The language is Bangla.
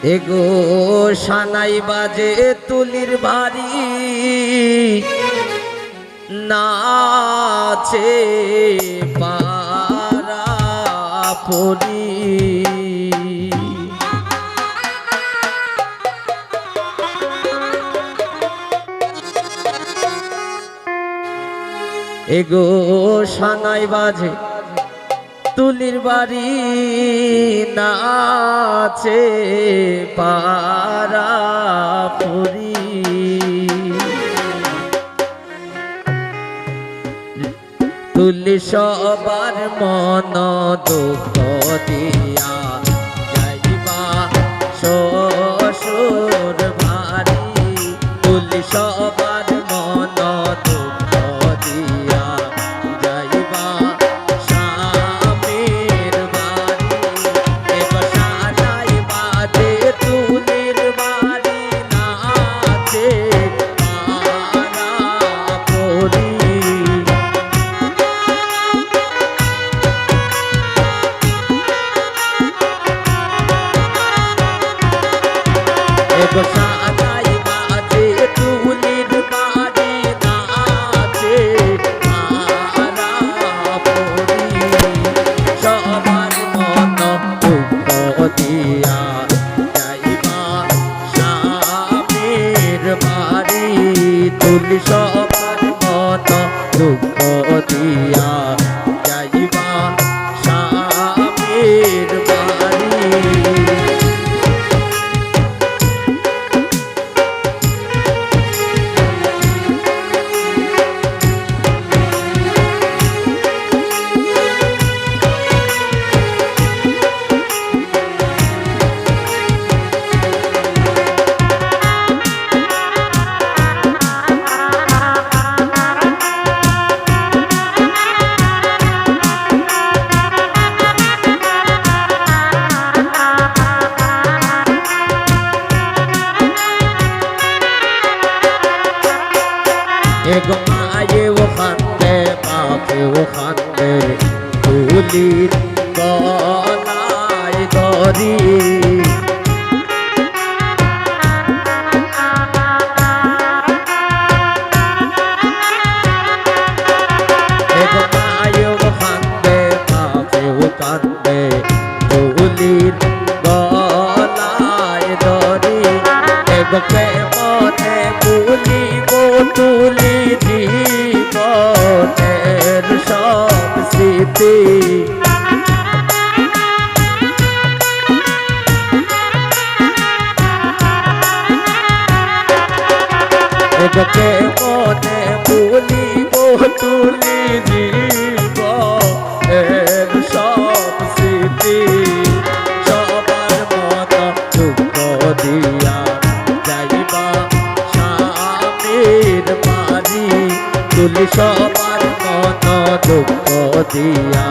এগো সানাই বাজে তুলির বাড়ি নাচে পারা পরি এগো সানাই বাজে তুলির বাড়ি নাচে পারা পরি তুলি সবার মন দুঃখ দিয়া যাইবা শ্বশুর বাড়ি তুলি সবার মন দুঃখ দিয়া যাইবা স্বামীর বাড়ি এবার সানাই বাজে তুলির বাড়ি নাচে পারা পরি এগো সানাই বাজে তুলির বাড়ি নাচে পারা পরি সবার মন দুঃখ দিয়া যাইবা স্বামীর বাড়ি তুলি সবার মন দুঃখ দিয়া যাইবা স্বামীর বাড়ি এগো মায়ে ও খান্দে বাপে ও খান্দে তুলির গলায় দড়ি এগো মায়ে ও খান্দে বাপে ও কান্দে তুলির গলায় দড়ি এগো কেমনে ভুলিব তুলি জীবনের সব স্মৃতি এগো কেমনে ভুলিব তুলি জীবনের সব স্মৃতি সবার মত দুঃখ দিয়া যাইবা স্বামীর বাড়ি তুলি সবার মন দুঃখ দিয়া